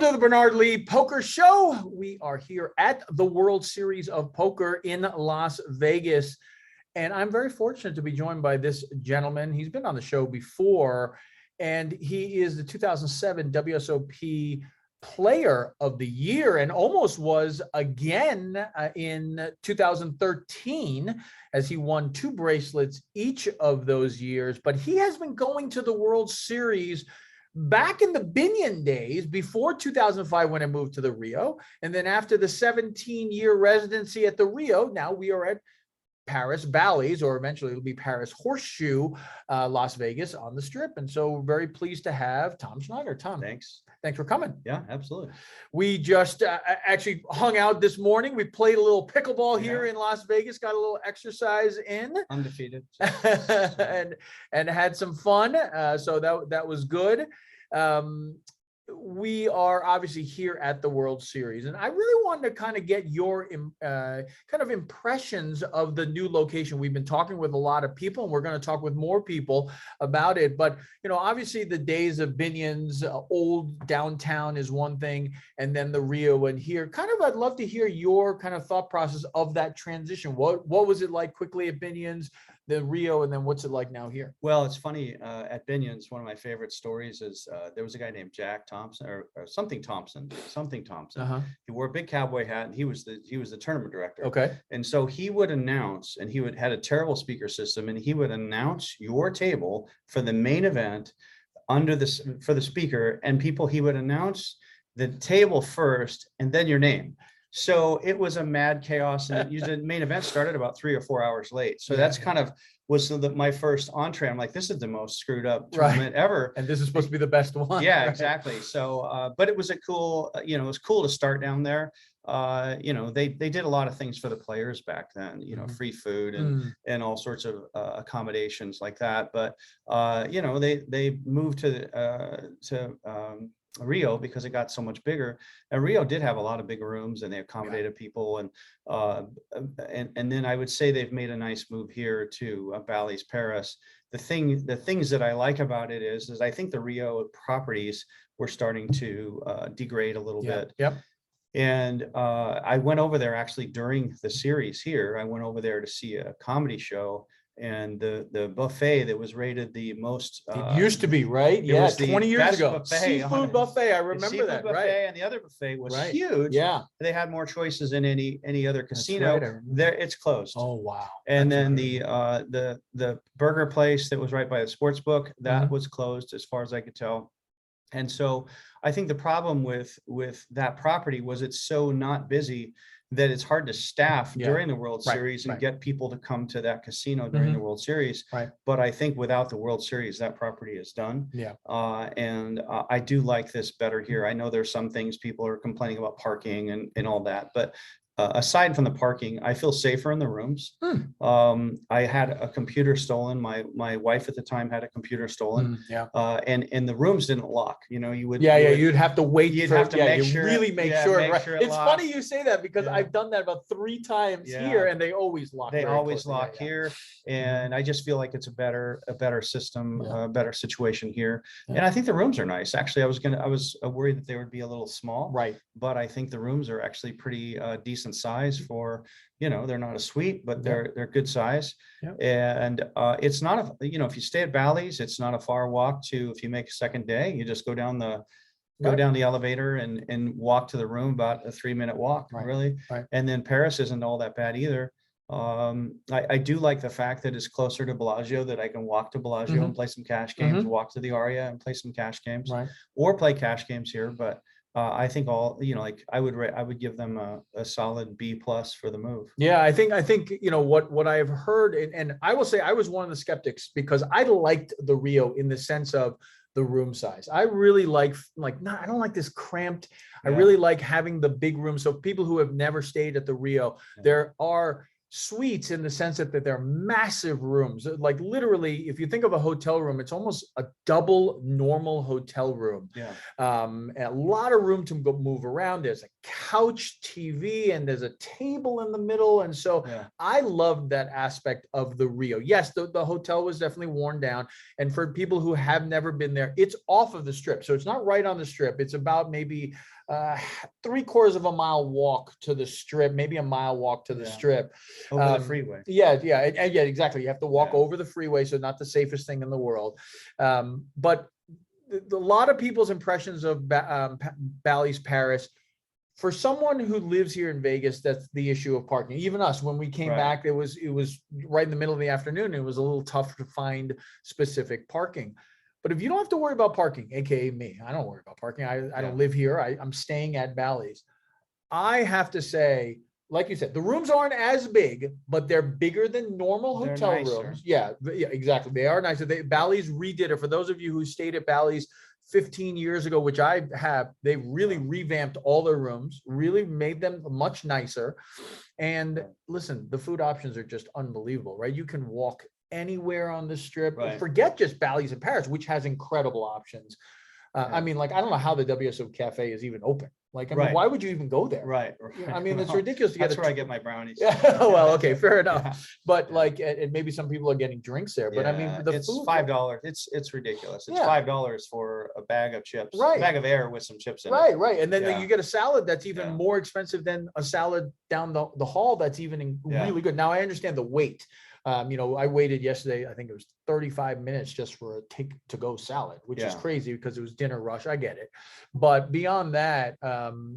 Welcome to the Bernard Lee Poker Show. We are here at the World Series of Poker in Las Vegas. And I'm very fortunate to be joined by this gentleman. He's been on the show before, and he is the 2007 WSOP Player of the Year and almost was again in 2013 as he won 2 bracelets each of those years. But he has been going to the World Series back in the Binion days before 2005 when I moved to the Rio. And then after the 17-year residency at the Rio, now we are at Paris Bally's, or eventually it'll be Paris Horseshoe, Las Vegas on the Strip. And so we're very pleased to have Tom Schneider. Tom, thanks for coming. Yeah, absolutely. We just actually hung out this morning. We played a little pickleball here in Las Vegas, got a little exercise in. Undefeated. and had some fun. So that was good. We are obviously here at the World Series, and I really wanted to kind of get your kind of impressions of the new location. We've been talking with a lot of people, and we're going to talk with more people about it. But, you know, obviously the days of Binions, old downtown is one thing, and then the Rio and here. Kind of, I'd love to hear your kind of thought process of that transition. What was it like quickly at Binions, the Rio, and then what's it like now here? Well, it's funny, at Binions, one of my favorite stories is there was a guy named Jack Thompson or something Thompson. He wore a big cowboy hat, and he was the tournament director. Okay. And so he would announce, and had a terrible speaker system, and he would announce your table for the main event for the speaker, and he would announce the table first and then your name. So it was a mad chaos, and the main event started about 3 or 4 hours late. So that's kind of was my first entree. I'm like, this is the most screwed up tournament ever. And this is supposed to be the best one. Yeah, exactly. So, but it was a cool, it was cool to start down there. They did a lot of things for the players back then, free food and all sorts of accommodations like that. But, they moved to Rio because it got so much bigger, and Rio did have a lot of big rooms, and they accommodated people, and then I would say they've made a nice move here to Bally's Paris. The things that I like about it is I think the Rio properties were starting to degrade a little bit. Yep. And I went over there actually during the series here. I went over there to see a comedy show. And the buffet that was rated the most it used to be, right? Yeah, 20 years ago. Seafood buffet. I remember that, buffet, right? And the other buffet was huge. Yeah. They had more choices than any other casino. Right. There, it's closed. Oh wow. And then the burger place that was right by the sports book, that was closed as far as I could tell. And so I think the problem with that property was it's so not busy that it's hard to staff during the World Series and get people to come to that casino during the World Series. Right. But I think without the World Series, that property is done. Yeah. And I do like this better here. I know there's some things people are complaining about parking and all that, but aside from the parking, I feel safer in the rooms. I had a computer stolen. My wife at the time had a computer stolen. And the rooms didn't lock. You would. You'd have to wait. You'd have to make sure. Really make sure. Right? Sure it's funny you say that because I've done that about 3 times here, and they always lock. They always lock here, and I just feel like it's a better system, a better situation here. And I think the rooms are nice. Actually, I was worried that they would be a little small. Right. But I think the rooms are actually pretty decent size for, they're not a suite, but they're good size. And it's not if you stay at Bally's, it's not a far walk to, if you make a second day, you just go down the elevator and walk to the room, about a 3-minute walk, really. And then Paris isn't all that bad either. I do like the fact that it's closer to Bellagio, that I can walk to Bellagio and play some cash games, walk to the Aria and play some cash games, or play cash games here. But I think I would give them a solid B+ for the move. Yeah, I think what I've heard, and I will say I was one of the skeptics because I liked the Rio in the sense of the room size. I really I don't like this cramped. I really like having the big room. So people who have never stayed at the Rio, there are suites in the sense that they're massive rooms. Like literally, if you think of a hotel room, it's almost a double normal hotel room. Yeah. And a lot of room to go move around. There's a couch, TV, and there's a table in the middle. And so I loved that aspect of the Rio. Yes, the hotel was definitely worn down. And for people who have never been there, it's off of the strip. So it's not right on the strip. It's about maybe 3/4 of a mile walk to the strip, maybe a mile walk to the strip. Over the freeway. Yeah, exactly. You have to walk over the freeway, so not the safest thing in the world. But a lot of people's impressions of Bally's Paris, for someone who lives here in Vegas, that's the issue of parking. Even us, when we came back, it was right in the middle of the afternoon. It was a little tough to find specific parking. But if you don't have to worry about parking, AKA me, I don't worry about parking. I don't live here. I'm staying at Bally's. I have to say, like you said, the rooms aren't as big, but they're bigger than normal hotel rooms. Yeah, exactly. They are nicer. Bally's redid it. For those of you who stayed at Bally's 15 years ago, which I have, they really revamped all their rooms, really made them much nicer. And listen, the food options are just unbelievable, right? You can walk anywhere on the strip. Forget just Bally's in Paris, which has incredible options. I mean, like, I don't know how the WSOP Cafe is even open. Like, I mean, why would you even go there? I mean, it's ridiculous. That's where I get my brownies. Well, okay, fair enough. But like, and maybe some people are getting drinks there. But I mean, it's food, $5. It's ridiculous. It's $5 for a bag of chips, a bag of air with some chips in it. Right. And then you get a salad that's even more expensive than a salad down the hall. That's even really good. Now I understand the wait. You know, I waited yesterday, I think it was 35 minutes just for a take-to-go salad, which is crazy because it was dinner rush. I get it. But beyond that,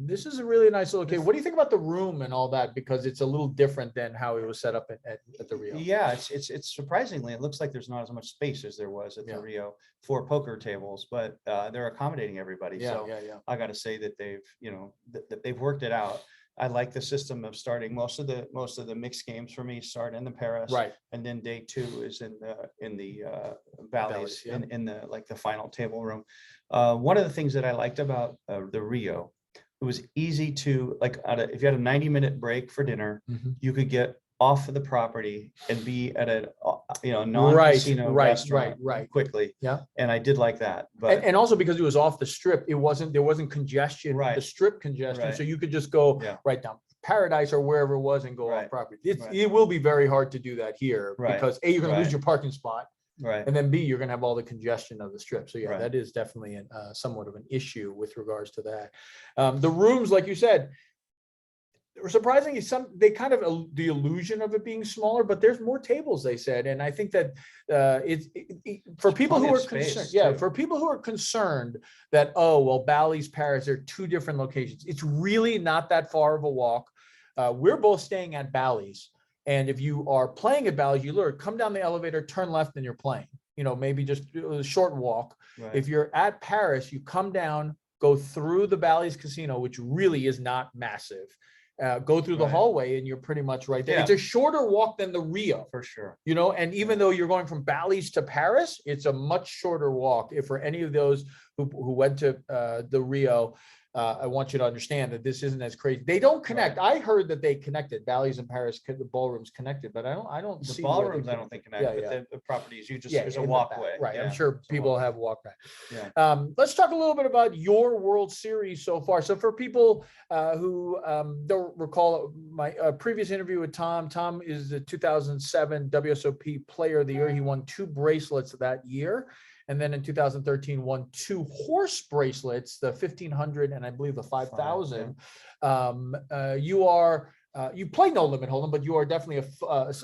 this is a really nice little cave. What do you think about the room and all that? Because it's a little different than how it was set up at the Rio. Yeah, it's surprisingly, it looks like there's not as much space as there was at the Rio for poker tables, but they're accommodating everybody. So I got to say that they've, you know, that they've worked it out. I like the system of starting most of the mixed games for me start in the Paris, and then day 2 is in the Bally's, in the like the final table room. One of the things that I liked about the Rio, it was easy to, like, if you had a 90-minute break for dinner, you could get off of the property and be at a non-casino restaurant quickly. And I did like that. But and also because it was off the strip, there wasn't congestion, the strip congestion. So you could just go right down Paradise or wherever it was and go off property. It will be very hard to do that here because A, you're going to lose your parking spot. And then B, you're going to have all the congestion of the strip. So that is definitely somewhat of an issue with regards to that. The rooms, like you said, surprisingly, they kind of the illusion of it being smaller, but there's more tables, they said. And I think that for people who are concerned, for people who are concerned that, oh, well, Bally's Paris, they're 2 different locations. It's really not that far of a walk. We're both staying at Bally's. And if you are playing at Bally's, you literally come down the elevator, turn left, and you're playing. You know, maybe just a short walk. If you're at Paris, you come down, go through the Bally's Casino, which really is not massive. Go through the hallway and you're pretty much right there. It's a shorter walk than the Rio. For sure. You know, and even though you're going from Bally's to Paris, it's a much shorter walk. If for any of those who went to the Rio, I want you to understand that this isn't as crazy. They don't connect. I heard that they connected. Bally's and Paris, the ballrooms connected, but I don't see the ballrooms. I don't think connect. But the properties, you just there's a walkway. I'm sure people have walked back. Let's talk a little bit about your World Series so far. So for people who don't recall my previous interview with Tom, Tom is the 2007 WSOP Player of the Year. He won 2 bracelets that year. And then in 2013, won 2 horse bracelets, the 1500 and I believe the 5000. You play No Limit Hold'em, but you are definitely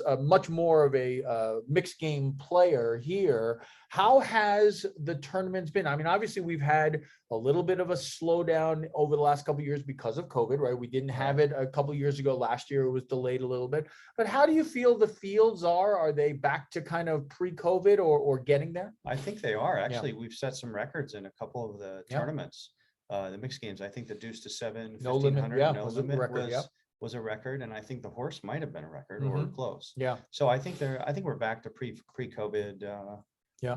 a much more of a mixed game player here. How has the tournaments been? I mean, obviously we've had a little bit of a slowdown over the last couple of years because of COVID, right? We didn't have it a couple of years ago. Last year it was delayed a little bit. But how do you feel the fields are? Are they back to kind of pre-COVID or getting there? I think they are. Actually, we've set some records in a couple of the tournaments, the mixed games. I think the deuce to 7, 1500, no limit record, was a record, and I think the horse might have been a record or close. So I think we're back to pre-COVID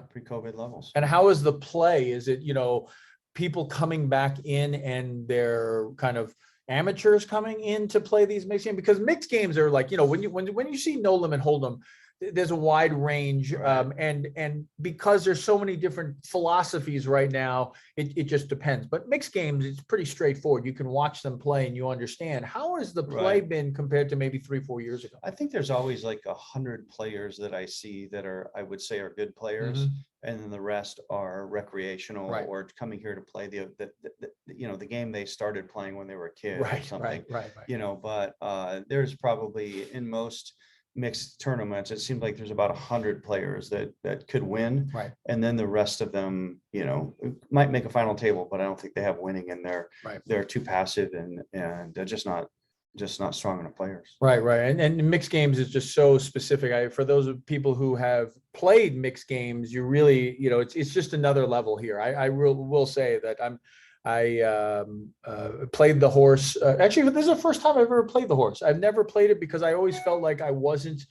pre-COVID levels. And how is the play? Is it, you know, people coming back in and they're kind of, amateurs coming in to play these mixed games? Because mixed games are like, when you see No Limit Hold'em, there's a wide range, Right. and because there's so many different philosophies right now, it just depends. But mixed games, it's pretty straightforward. You can watch them play and you understand. How has the play Right. been compared to maybe 3-4 years ago? I think there's always like 100 players that I see that I would say are good players. And then the rest are recreational Right. or coming here to play the game they started playing when they were a kid or Right, something. right. But there's probably in most mixed tournaments, it seems like there's about 100 players that could win. Right. And then the rest of them, might make a final table, but I don't think they have winning in there. Right. They're too passive and they're just not strong enough players. Right. And mixed games is just so specific. For those of people who have played mixed games, you really, it's just another level here. I will say that I played the horse. Actually, this is the first time I've ever played the horse. I've never played it because I always felt like I wasn't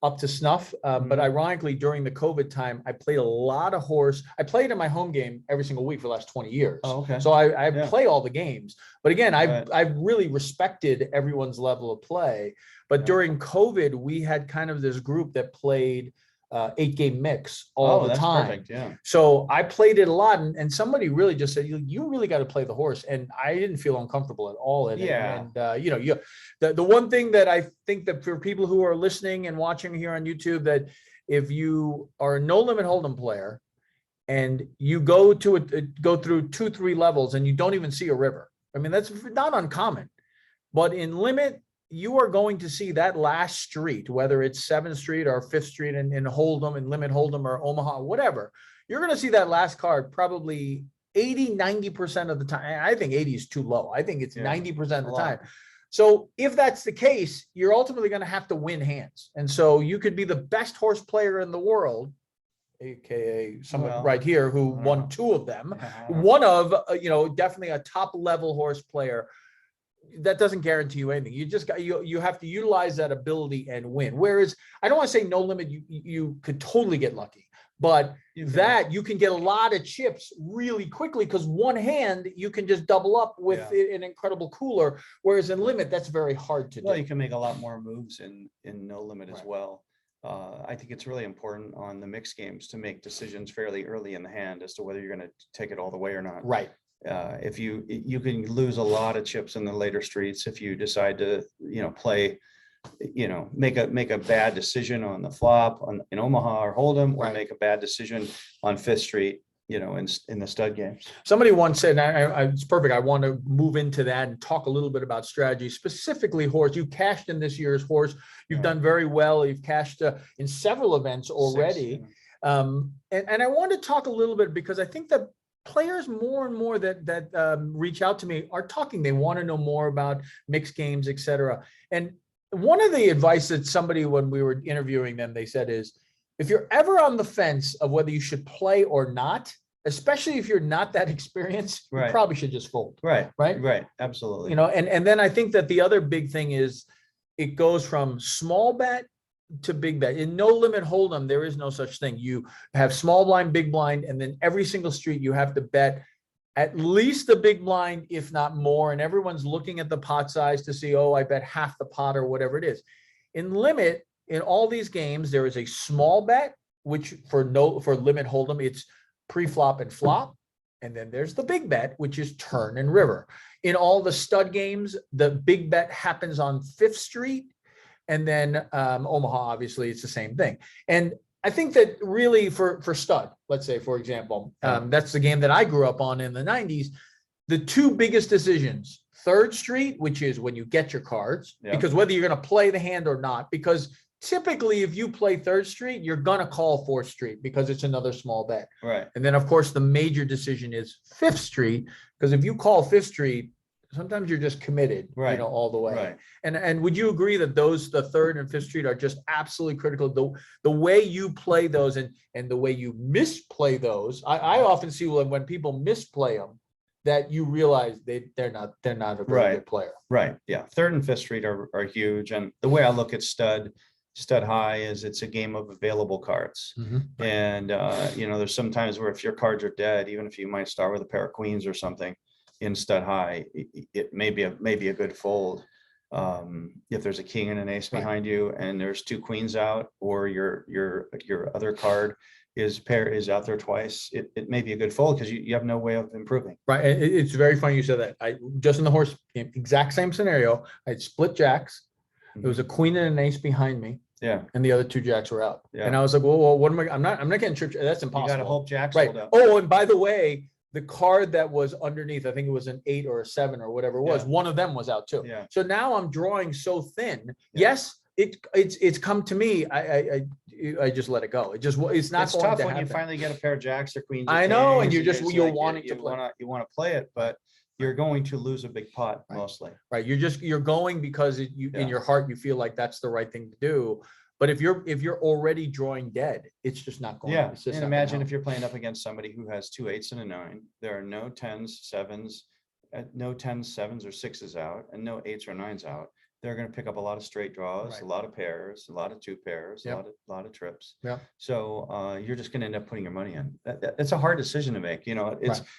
up to snuff. But ironically, during the COVID time, I played a lot of horse. I played in my home game every single week for the last 20 years. Oh, okay. So I Yeah. play all the games. But again, Right. I've really respected everyone's level of play. But Yeah. during COVID, we had kind of this group that played 8-game mix all the that's time. perfect. Yeah. So I played it a lot, and somebody really just said, "You really got to play the horse," and I didn't feel uncomfortable at all. Yeah. The one thing that I think that for people who are listening and watching here on YouTube, that if you are a No Limit Hold'em player and you go through 2-3 levels and you don't even see a river, I mean that's not uncommon, but in limit, you are going to see that last street, whether it's 7th Street or 5th Street in Hold'em and Limit Hold'em or Omaha, whatever. You're going to see that last card probably 80-90% of the time. I think 80 is too low. I think it's 90% of the time. So if that's the case, you're ultimately going to have to win hands. And so you could be the best horse player in the world, AKA someone right here who won 2 of them. One of, definitely a top level horse player. That doesn't guarantee you anything. You just got you have to utilize that ability and win. Whereas I don't want to say no limit, you could totally get lucky, but that you can get a lot of chips really quickly because one hand you can just double up with an incredible cooler. Whereas in limit, that's very hard to do. Well, you can make a lot more moves in no limit as well. I think it's really important on the mixed games to make decisions fairly early in the hand as to whether you're going to take it all the way or not. Right. If you can lose a lot of chips in the later streets if you decide to play, make a bad decision on the flop in Omaha or Hold'em, or make a bad decision on 5th Street, in the stud games. Somebody once said, and it's perfect. I want to move into that and talk a little bit about strategy, specifically horse. You cashed in this year's horse. You've done very well. You've cashed in several events already. 6, and I want to talk a little bit because I think that players more and more that reach out to me are talking. They want to know more about mixed games, etc. And one of the advice that somebody, when we were interviewing them, they said is, if you're ever on the fence of whether you should play or not, especially if you're not that experienced, you probably should just fold. Right. Absolutely. And then I think that the other big thing is it goes from small bet to big bet. In No Limit Hold'em, there is no such thing. You have small blind, big blind, and then every single street you have to bet at least the big blind, if not more. And everyone's looking at the pot size to see, I bet half the pot or whatever it is. In limit, in all these games, there is a small bet, which for Limit Hold'em, it's pre-flop and flop. And then there's the big bet, which is turn and river. In all the stud games, the big bet happens on 5th Street. And then Omaha, obviously, it's the same thing. And I think that really for stud, let's say, for example, that's the game that I grew up on in the 90s. The 2 biggest decisions, 3rd Street, which is when you get your cards, because whether you're going to play the hand or not, because typically if you play 3rd Street, you're going to call 4th Street because it's another small bet. Right. And then, of course, the major decision is 5th Street, because if you call 5th Street, sometimes you're just committed, all the way. Right. And would you agree that the 3rd and 5th Street are just absolutely critical? The way you play those and the way you misplay those, I often see when people misplay them, that you realize they're not a very good player. Right. Yeah. 3rd and 5th Street are huge. And the way I look at stud high is it's a game of available cards. And there's some times where if your cards are dead, even if you might start with a pair of queens or something, in stud high, it may be a good fold. If there's a king and an ace behind you and there's two queens out, or your other card is out there twice, it may be a good fold because you have no way of improving. Right. It's very funny you said that. I just in the horse game, exact same scenario. I had split jacks. There was a queen and an ace behind me. Yeah. And the other two jacks were out. Yeah. And I was like, well, what am I? I'm not getting tripped. That's impossible. You got to hope jacks right. hold up. Oh, and by the way, the card that was underneath, I think it was an 8 or a 7 or whatever it was. One of them was out too. Yeah. So now I'm drawing so thin. Yeah. Yes, it's come to me. I just let it go. It's not. It's tough when you finally get a pair of jacks or queens. I know, and you're like wanting to play. You want to play it, but you're going to lose a big pot mostly. Right. You're going because in your heart you feel like that's the right thing to do. But if you're already drawing dead, it's just not going. Yeah. It's just and imagine if you're playing up against somebody who has 2 8s and a 9. There are no 10s, 7s, no 10s, 7s or 6s out, and no 8s or 9s out. They're going to pick up a lot of straight draws, a lot of pairs, a lot of 2 pairs, a lot of trips. Yeah. So you're just going to end up putting your money in. It's a hard decision to make. You know,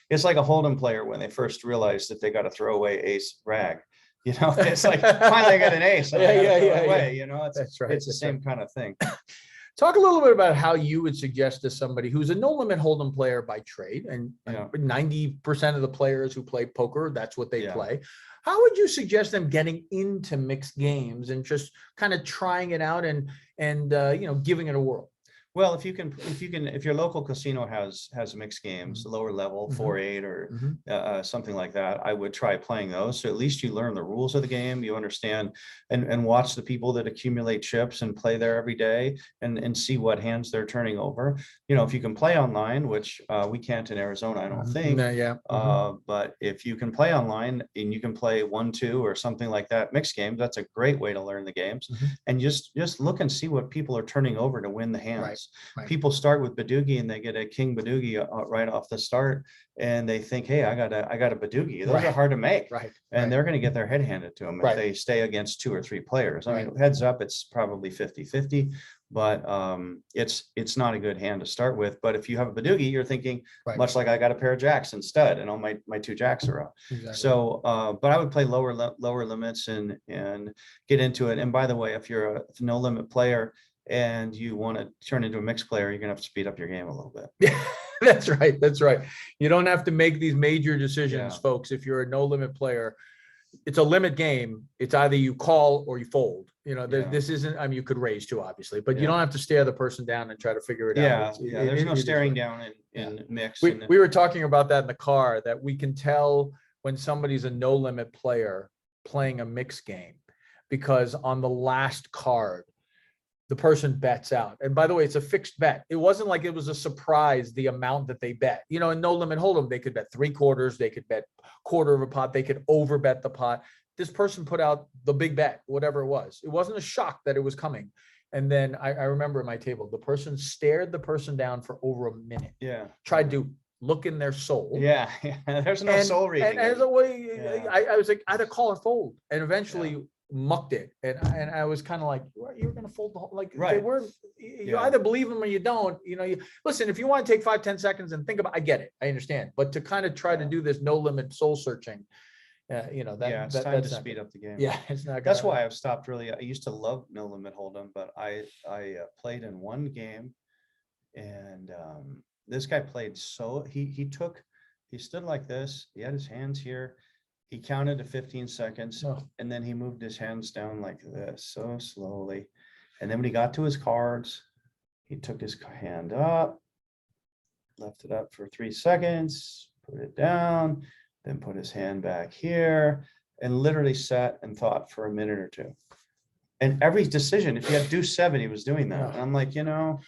it's like a Hold'em player when they first realized that they got to throw away ace rag. You know, it's like finally I got an ace. Yeah. You know, it's the same kind of thing. Talk a little bit about how you would suggest to somebody who's a no limit Hold'em player by trade, and 90% of the players who play poker, that's what they play. How would you suggest them getting into mixed games and just kind of trying it out and giving it a whirl? Well, if your local casino has mixed games, lower level, 4-8 or something like that, I would try playing those. So at least you learn the rules of the game, you understand, and watch the people that accumulate chips and play there every day and see what hands they're turning over. You know, if you can play online, which we can't in Arizona, I don't think. But if you can play online and you can play 1-2 or something like that, mixed games, that's a great way to learn the games. And just look and see what people are turning over to win the hands. Right. People start with Badugi and they get a king Badugi right off the start, and they think, hey, I got a Badugi. Those are hard to make, and they're going to get their head handed to them if they stay against 2 or 3 players. I mean, heads up, it's probably 50-50, but it's not a good hand to start with. But if you have a Badugi, you're thinking much like I got a pair of jacks instead, and all my 2 jacks are up. Exactly. So, but I would play lower limits and get into it. And by the way, if you're a no limit player and you want to turn into a mixed player, you're gonna have to speed up your game a little bit. Yeah, that's right. You don't have to make these major decisions, folks. If you're a no limit player, it's a limit game. It's either you call or you fold. You know, this isn't, I mean, you could raise too, obviously, but you don't have to stare the person down and try to figure it out. There's no staring down in mix. We were talking about that in the car, that we can tell when somebody's a no limit player playing a mixed game, because on the last card, the person bets out. And by the way, it's a fixed bet. It wasn't like it was a surprise, the amount that they bet. You know, in no limit Hold'em, they could bet 3/4, they could bet quarter of a pot, they could over bet the pot. This person put out the big bet, whatever it was. It wasn't a shock that it was coming. And then I remember at my table, the person stared the person down for over a minute. Yeah. Tried to look in their soul. Yeah. There's no soul reading. And as a way, I was like, either call or fold. And eventually mucked it, and I was kind of like, you're gonna fold the whole, like they were, you either believe them or you don't. You know, listen, if you want to take 5-10 seconds and think about, I get it, I understand, but to kind of try to do this no limit soul searching, you know, it's time to speed up the game. Yeah, it's not. That's why I've stopped. Really, I used to love no limit Hold'em, but I played in one game, and this guy played he stood like this. He had his hands here. He counted to 15 seconds, and then he moved his hands down like this, so slowly. And then when he got to his cards, he took his hand up, left it up for 3 seconds, put it down, then put his hand back here, and literally sat and thought for a minute or 2. And every decision, if he had deuce 7, he was doing that. And I'm like, you know,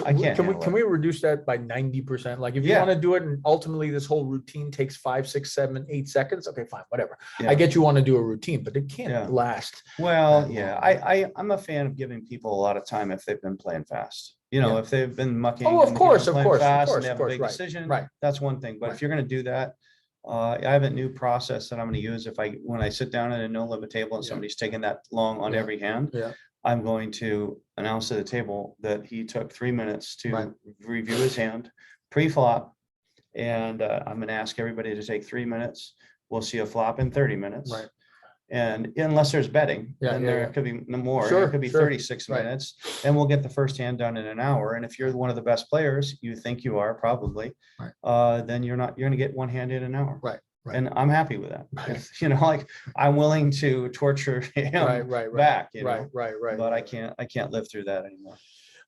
I can't. Can we reduce that by 90%? Like if you want to do it, and ultimately this whole routine takes 5, 6, 7, 8 seconds. Okay, fine, whatever. I get you want to do a routine, but it can't last. Well, I'm a fan of giving people a lot of time if they've been playing fast. You know, if they've been mucking. Oh, of course, and they have a big decision. Right. That's one thing. But if you're going to do that, I have a new process that I'm going to use. When I sit down at a no limit table and somebody's taking that long on every hand, I'm going to announce to the table that he took 3 minutes to review his hand pre-flop. And I'm going to ask everybody to take 3 minutes we'll see a flop in 30 minutes. Right. And unless there's betting, Yeah, then yeah, there yeah. could be no more. Sure, It could be sure. 36 Right. minutes, and we'll get the first hand done in an hour. And if you're one of the best players, you think you are probably, then you're going to get one hand in an hour. Right. Right. And I'm happy with that. Like I'm willing to torture him back, right. but I can't live through that anymore.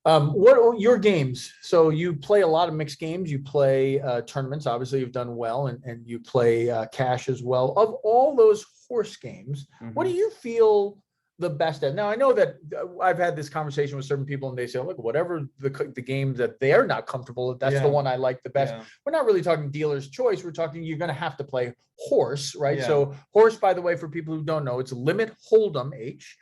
What are your games? So you play a lot of mixed games. You play tournaments. Obviously, you've done well, and you play cash as well. Of all those horse games, what do you feel the best at? Now, I know that I've had this conversation with certain people, and they say, look, whatever the games that they're not comfortable with, that's the one I like the best. We're not really talking dealer's choice. We're talking you're going to have to play horse, right? So horse, by the way, for people who don't know, it's limit hold'em H.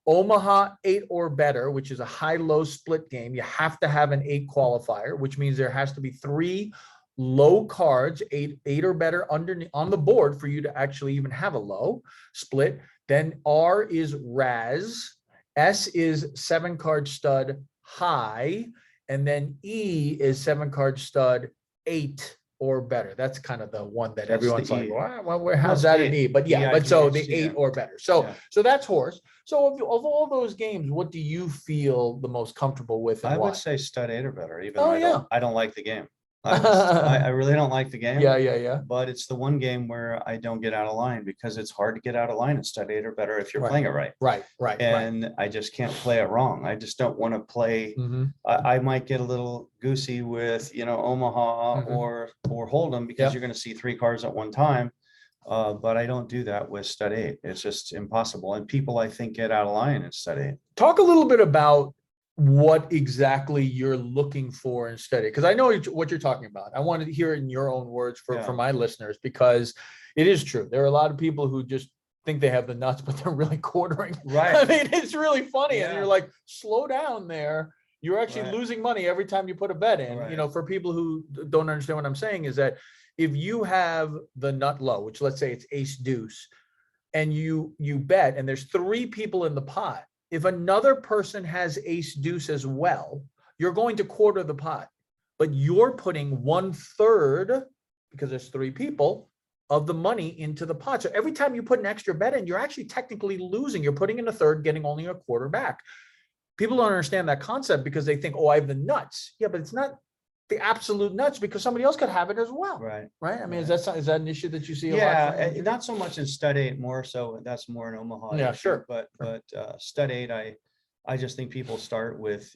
Omaha 8 or better, which is a high-low split game. You have to have an 8 qualifier, which means there has to be 3 low cards, 8 or better underneath on the board for you to actually even have a low split. Then R is Raz, S is 7-card stud high, and then E is 7-card stud 8 or better. That's kind of the one that everyone's like, well, how's that an E? But but so the 8 or better. So that's horse. So of all those games, what do you feel the most comfortable with? And I why? would say stud 8 or better, even though I don't like the game. I really don't like the game. Yeah. But it's the one game where I don't get out of line, because it's hard to get out of line at stud 8 or better if you're playing it right. Right. And I just can't play it wrong. I just don't want to play. I might get a little goosey with, Omaha or Hold'em, because you're going to see 3 cards at one time. But I don't do that with stud 8. It's just impossible. And people, I think, get out of line at stud 8. Talk a little bit about what exactly you're looking for in stud 8, because I know what you're talking about. I wanted to hear it in your own words for my listeners, because it is true. There are a lot of people who just think they have the nuts, but they're really quartering. Right. I mean, it's really funny. And you're like, slow down there. You're actually losing money every time you put a bet in. For people who don't understand what I'm saying, is that if you have the nut low, which let's say it's ace deuce, and you bet, and there's 3 people in the pot, if another person has ace deuce as well, you're going to quarter the pot, but you're putting 1/3, because there's 3 people, of the money into the pot. So every time you put an extra bet in, you're actually technically losing. You're putting in a third, getting only a quarter back. People don't understand that concept, because they think, oh, I have the nuts. Yeah, but it's not the absolute nuts, because somebody else could have it as well. Right. I mean, is that an issue that you see a lot? Not so much in stud 8, more so that's more in Omaha. Yeah, sure. But stud 8, I just think people start with,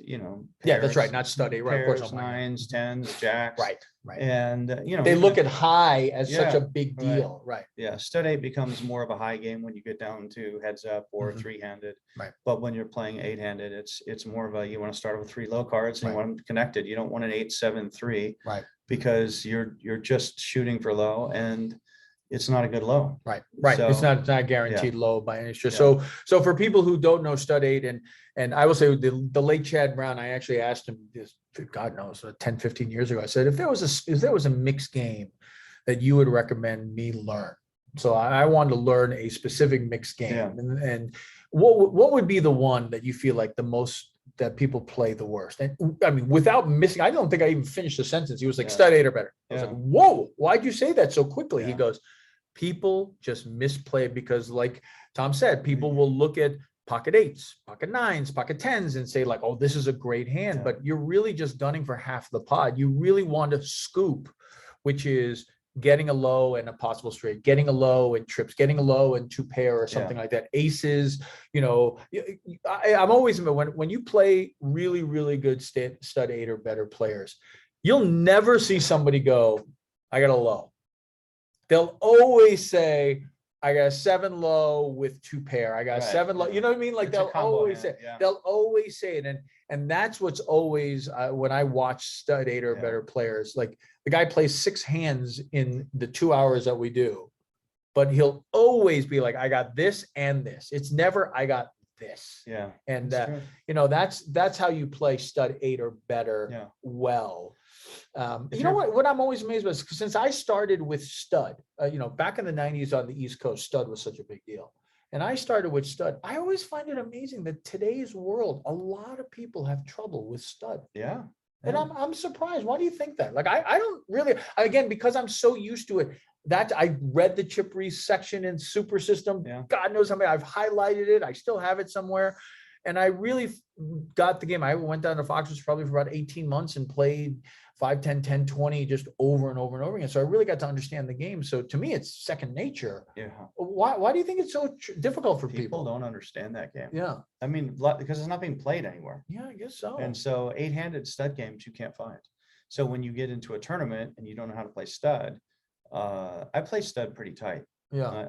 pairs, that's right, not stud 8, right? Pairs, of course, 9s, 10s, jacks. Right. And they look at high as such a big deal. Right. Yeah. Stud 8 becomes more of a high game when you get down to heads up or 3-handed. Right. But when you're playing 8-handed, it's more of a, you want to start with 3 low cards and you want them connected. You don't want an 8-7-3. Right. Because you're just shooting for low, and it's not a good low. Right. So, it's not guaranteed low by any stretch. So for people who don't know stud 8, and I will say the late Chad Brown, I actually asked him this, God knows, 10, 15 years ago. I said, if there was a mixed game that you would recommend me learn. So I wanted to learn a specific mixed game. And what would be the one that you feel like the most that people play the worst? And I mean, without missing, I don't think I even finished the sentence. He was like, stud 8 or better. I was like, whoa, why'd you say that so quickly? He goes, people just misplay, because like Tom said, people will look at pocket 8s, pocket 9s, pocket 10s and say like, oh, this is a great hand, but you're really just gunning for half the pot. You really want to scoop, which is getting a low and a possible straight, getting a low and trips, getting a low and 2 pair or something like that. Aces, I'm always, when you play really, really good stud 8 or better players, you'll never see somebody go, I got a low. They'll always say, I got a 7 low with 2 pair. I got a 7 low. You know what I mean? Like they'll always say, they'll always say it. And that's what's always, when I watch stud 8 or better players, like the guy plays 6 hands in the 2 hours that we do, but he'll always be like, I got this and this. It's never, I got this. Yeah. And, that's how you play stud 8 or better well. You know what I'm always amazed with, since I started with stud, back in the 90s on the East Coast, stud was such a big deal. And I started with stud. I always find it amazing that today's world, a lot of people have trouble with stud. Yeah. And I'm surprised. Why do you think that? Like, I don't really, again, because I'm so used to it, that I read the chip section in Super System. Yeah. God knows how many. I've highlighted it. I still have it somewhere. And I really got the game. I went down to Foxwoods probably for about 18 months and played 5, 10, 10, 20 just over and over and over again. So I really got to understand the game. So to me, it's second nature. Yeah. Why do you think it's so difficult for People people? don't understand that game. Yeah. I mean, because it's not being played anywhere. Yeah, I guess so. And so 8-handed stud games you can't find. So when you get into a tournament and you don't know how to play stud, I play stud pretty tight. Yeah.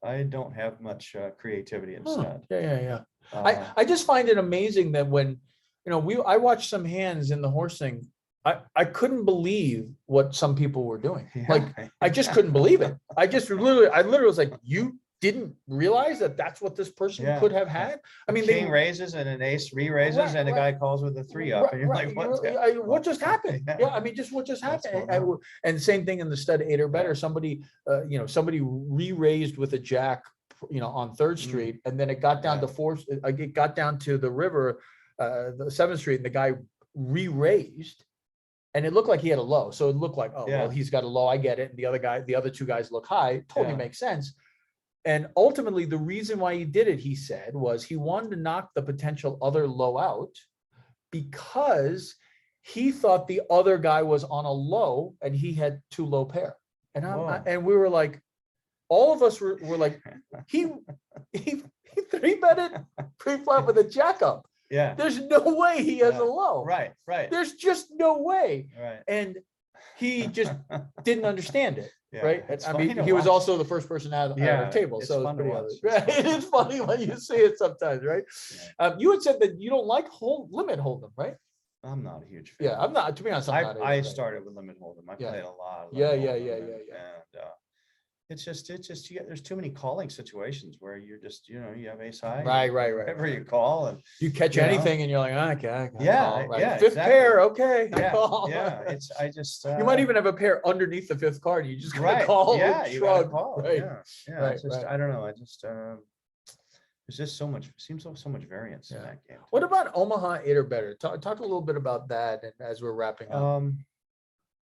I don't have much creativity in stud. Yeah. I just find it amazing that when, I watched some hands in the horse thing. I couldn't believe what some people were doing. Yeah. Like, I just couldn't believe it. I literally was like, you didn't realize that that's what this person could have had. I mean, king raises and an ace re-raises, Right, and a right. guy calls with a 3-up, and you're like, what just happened? Yeah, I mean, just what just What's happened? going on? And same thing in the stud 8 or better. Somebody, somebody re-raised with a jack, on 3rd Street, and then it got down to 4th. It got down to the river, the 7th Street, and the guy re-raised. And it looked like he had a low. So it looked like, well, he's got a low. I get it. And the other 2 guys look high. Totally makes sense. And ultimately, the reason why he did it, he said, was he wanted to knock the potential other low out because he thought the other guy was on a low and he had 2 low pair. And we were like, all of us were like, he 3-betted pre-flop with a jack up. Yeah. There's no way he has a low. Right. There's just no way. Right. And he just didn't understand it. Yeah, Right. it's I funny mean, to he was watch. also the first person out of the table. it's So fun to pretty watch. Right. It's funny when you see it sometimes, right? You had said that you don't like limit hold'em, right? I'm not a huge fan. Yeah, I'm not. To be honest, I'm not. I either, started with limit hold'em. I played a lot. Of Yeah. limit hold'em, Yeah. And it's just there's too many calling situations where you're just you have ace high. Right. Whatever you call, and You catch anything and you're like, okay. I call, right? yeah, 5th exactly. pair, okay. I yeah, call. It's I just You might even have a pair underneath the 5th card. You just gotta call. Yeah, and you gotta shrug. call. Right. Yeah. Right, It's just right. I don't know. I just there's just so much variance in that game. What about Omaha 8 or better? Talk a little bit about that, and as we're wrapping up.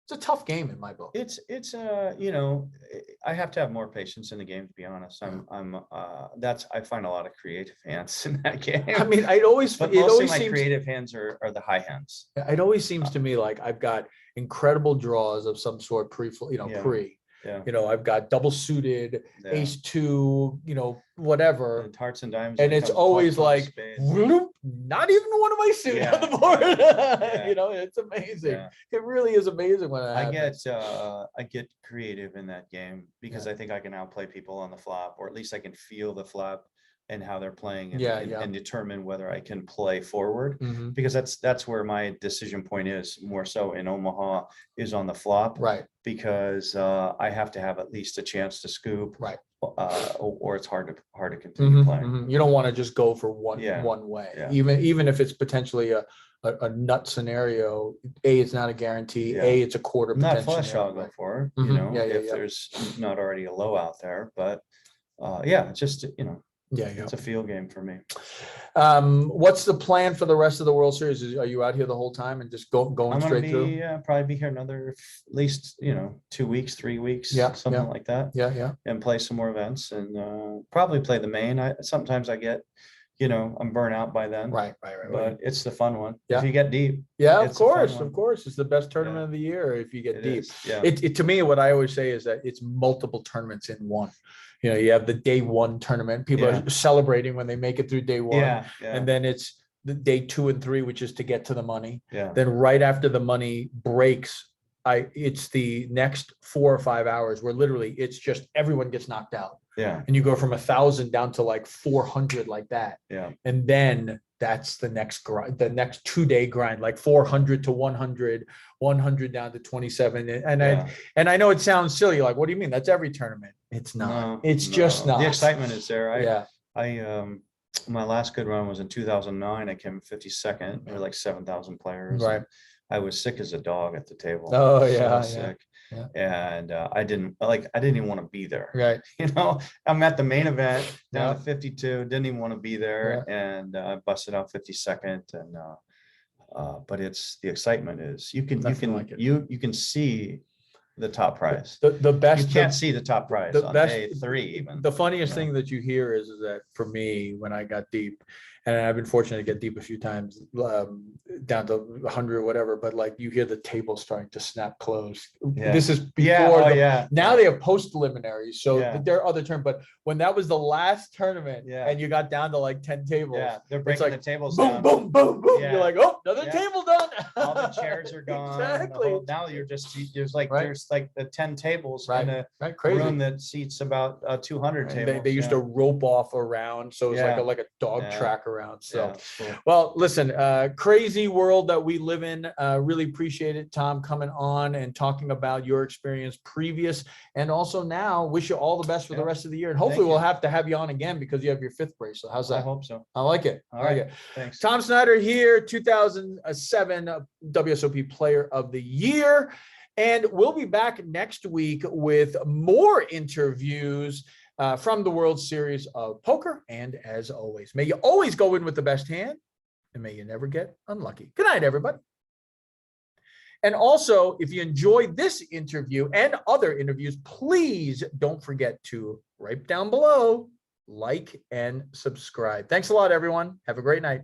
It's a tough game in my book. It's I have to have more patience in the game, to be honest. I find a lot of creative hands in that game. I mean, but mostly my creative hands are the high hands. It always seems to me like I've got incredible draws of some sort pre. Yeah. I've got double suited, Yeah. ace 2, whatever. And hearts and diamonds. And it's become always plus like, spades. whoop, not even one of my suit on the board. It's amazing. Yeah. It really is amazing when it I happens. get creative in that game because I think I can outplay people on the flop, or at least I can feel the flop and how they're playing and determine whether I can play forward, Mhm. because that's where my decision point is more so in Omaha is on the flop. Right. Because I have to have at least a chance to scoop. Right. Or it's hard to continue playing. You don't want to just go for one way, Yeah. even if it's potentially a nut scenario. It's not a guarantee. Yeah. It's a quarter. Not potential flush, I'll scenario. go for, Mhm. if there's not already a low out there, but it's just, it's a field game for me. What's the plan for the rest of the World Series? Are you out here the whole time and just going I'm gonna straight through? probably be here another at least 2 weeks, 3 weeks, Yeah, something like that, Yeah. and play some more events, and probably play the main. Sometimes I get, I'm burnt out by then. Right. But it's the fun one. Yeah. If you get deep. Yeah, of it's a fun course, one. of course. It's the best tournament of the year if you get It deep. is, yeah. It to me, what I always say is that it's multiple tournaments in one. You have the day 1 tournament. People are celebrating when they make it through day 1. Yeah. And then it's the day 2 and 3, which is to get to the money. Yeah. Then right after the money breaks, it's the next 4 or 5 hours where literally it's just everyone gets knocked out. Yeah. And you go from 1,000 down to like 400 like that. Yeah. And then that's the next grind, the next 2-day grind, like 400 to 100, 100 down to 27. And I know it sounds silly. Like, what do you mean? That's every tournament. It's not. It's just not. The excitement is there. Yeah. My last good run was in 2009. I came 52nd. There were like 7,000 players. Right. I was sick as a dog at the table. Oh, So yeah. sick. Yeah. And I didn't even want to be there. Right. I'm at the main event down to 52, didn't even want to be there. And I busted out 52nd. And but it's the excitement is you can see the top prize. The best. You can't see the top prize the on best, day 3 even. The funniest thing that you hear is that for me, when I got deep, and I've been fortunate to get deep a few times, down to 100 or whatever, but like you hear the table starting to snap close. Yeah. This is before. Yeah. Now they have post preliminaries, so Yeah. there are other terms. But when that was the last tournament, Yeah. and you got down to like 10 tables, Yeah, they're breaking like, the tables boom, down. boom, boom, boom. Yeah. You're like, oh, another Yeah. table done. All the chairs are gone. Exactly. Now you're just there's like Right. there's like the 10 tables Right. in a Right. Crazy. room that seats about 200 And tables. they used to rope off around, so it's Yeah. like a dog Yeah. track around. So, Yeah, cool. well, listen, crazy world that we live in. Really appreciate it, Tom, coming on and talking about your experience previous and also now. Wish you all the best for the Yeah. rest of the year, and hopefully we'll have to have you on again because you have your 5th bracelet. How's I that? hope so. I like it. All I like right. it. Thanks. Tom Schneider here, 2007 WSOP Player of the Year. And we'll be back next week with more interviews from the World Series of Poker. And as always, may you always go in with the best hand, and may you never get unlucky. Good night, everybody. And also, if you enjoyed this interview and other interviews, please don't forget to right down below, like and subscribe. Thanks a lot, everyone. Have a great night.